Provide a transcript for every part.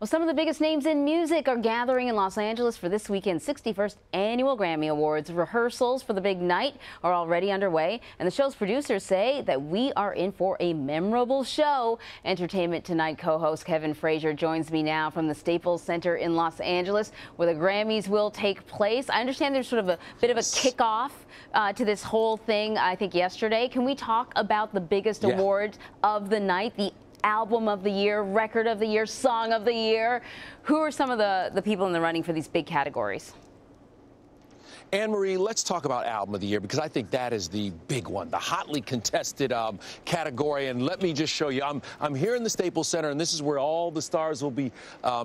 Well, some of the biggest names in music are gathering in Los Angeles for this weekend's 61st Annual Grammy Awards. Rehearsals for the big night are already underway, and the show's producers say that we are in for a memorable show. Entertainment Tonight co-host Kevin Frazier joins me now from the Staples Center in Los Angeles, where the Grammys will take place. I understand there's sort of a bit of a kickoff to this whole thing, I think, yesterday. Can we talk about the biggest award of the night, the Album of the Year, Record of the Year, Song of the Year? Who are some of the people in the running for these big categories? Anne-Marie, let's talk about Album of the Year, because I think that is the big one, the hotly contested category. And let me just show you, I'm here in the Staples Center, and this is where all the stars will be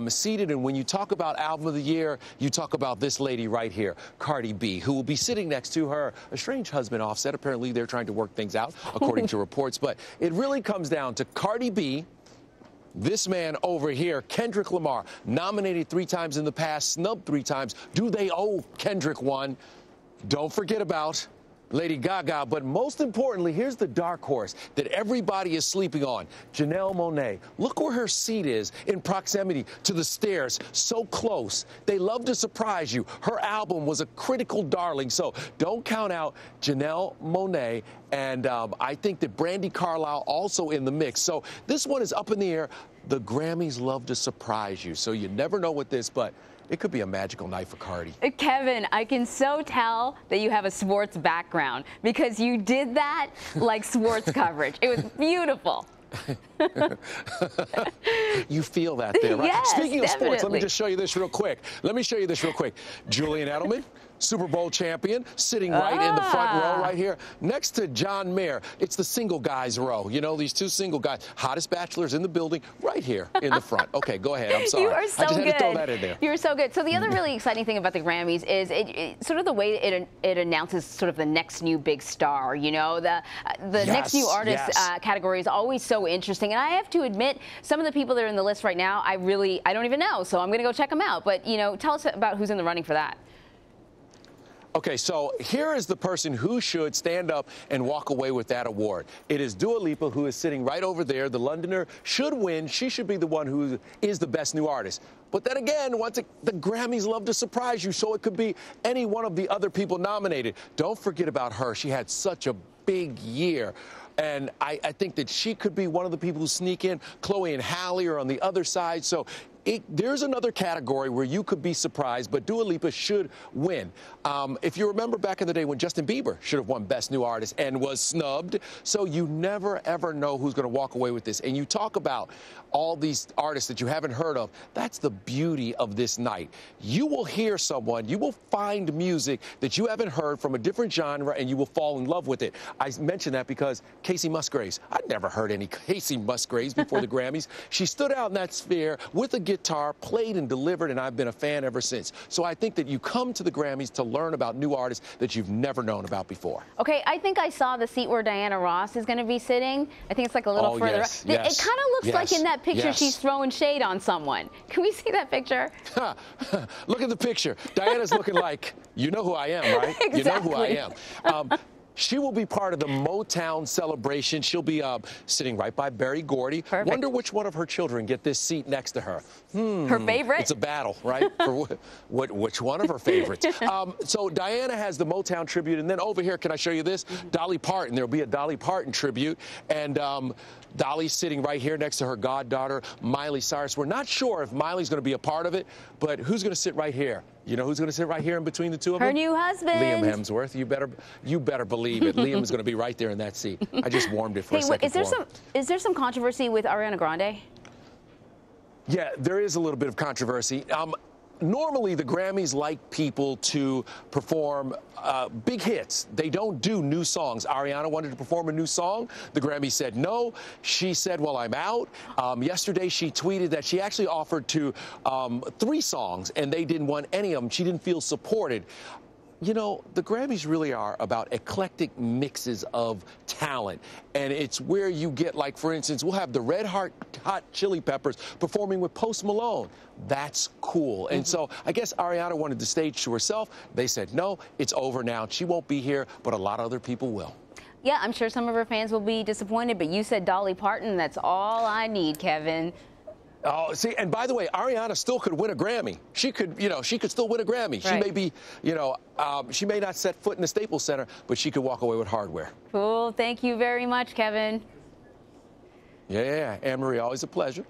seated. And when you talk about Album of the Year, you talk about this lady right here, Cardi B, who will be sitting next to her estranged husband, Offset. Apparently, they're trying to work things out, according to reports. But it really comes down to Cardi B. This man over here, Kendrick Lamar, nominated 3 times in the past, snubbed 3 times. Do they owe Kendrick one? Don't forget about Lady Gaga. But most importantly, here's the dark horse that everybody is sleeping on. Janelle Monáe. Look where her seat is in proximity to the stairs. So close. They love to surprise you. Her album was a critical darling. So don't count out Janelle Monáe. And I think that Brandi Carlile also in the mix. So this one is up in the air. The Grammys love to surprise you. So you never know with this, but it could be a magical night for Cardi. Kevin, I can so tell that you have a sports background, because you did that like sports coverage. It was beautiful. You feel that there, right? Yes, Speaking of definitely. sports, let me just show you this real quick. Julian Edelman, Super Bowl champion, sitting right in the front row right here, next to John Mayer. It's the single guys row. You know, these 2 single guys, hottest bachelors in the building, right here in the front. Okay, go ahead. I'm sorry. You are so I just good. had to throw that in there. You're so good. So the other really exciting thing about the Grammys is sort of the way it announces sort of the next new big star. You know, the next new artist category is always so interesting. And I have to admit, some of the people that are in the list right now, I don't even know. So I'm going to go check them out. But, you know, tell us about who's in the running for that. Okay, so here is the person who should stand up and walk away with that award. It is Dua Lipa, who is sitting right over there. The Londoner should win. She should be the one who is the best new artist. But then again, the Grammys love to surprise you, so it could be any one of the other people nominated. Don't forget about her. She had such a big year. And I think that she could be one of the people who sneak in. Chloe and Halle are on the other side. So there's another category where you could be surprised, but Dua Lipa should win. If you remember back in the day when Justin Bieber should have won Best New Artist and was snubbed. So you never, ever know who's going to walk away with this. And you talk about all these artists that you haven't heard of. That's the beauty of this night. You will hear someone, you will find music that you haven't heard from a different genre, and you will fall in love with it. I mention that because Kacey Musgraves, I'd never heard any Kacey Musgraves before the Grammys. She stood out in that sphere with a guitar, played and delivered, and I've been a fan ever since. So I think that you come to the Grammys to learn about new artists that you've never known about before. Okay, I think I saw the seat where Diana Ross is going to be sitting. I think it's like a little further. Yes, It kind of looks like in that picture she's throwing shade on someone. Can we see that picture? Look at the picture. Diana's looking like, you know who I am, right? Exactly. You know who I am. She will be part of the Motown celebration. She'll be sitting right by Berry Gordy. Perfect. Wonder which one of her children get this seat next to her. Her favorite? It's a battle, right? For which one of her favorites? So Diana has the Motown tribute, and then over here, can I show you this? Dolly Parton. There'll be a Dolly Parton tribute, and Dolly's sitting right here next to her goddaughter, Miley Cyrus. We're not sure if Miley's going to be a part of it, but who's going to sit right here? You know who's going to sit right here in between the two of them? Her new husband. Liam Hemsworth. You better believe it. Liam is going to be right there in that seat. I just warmed it for a second. Is there some controversy with Ariana Grande? Yeah, there is a little bit of controversy. Normally, the Grammys like people to perform big hits. They don't do new songs. Ariana wanted to perform a new song. The Grammys said no. She said, well, I'm out. Yesterday, she tweeted that she actually offered to 3 songs, and they didn't want any of them. She didn't feel supported. You know, the Grammys really are about eclectic mixes of talent. And it's where you get, like, for instance, we'll have the Red Hot Chili Peppers performing with Post Malone. That's cool. And so I guess Ariana wanted the stage to herself. They said, no, it's over now. She won't be here, but a lot of other people will. Yeah, I'm sure some of her fans will be disappointed, but you said Dolly Parton. That's all I need, Kevin. Oh, see, and by the way, Ariana still could win a Grammy. She could, she could still win a Grammy. Right. She may be, she may not set foot in the Staples Center, but she could walk away with hardware. Cool. Thank you very much, Kevin. Yeah, Anne-Marie, always a pleasure.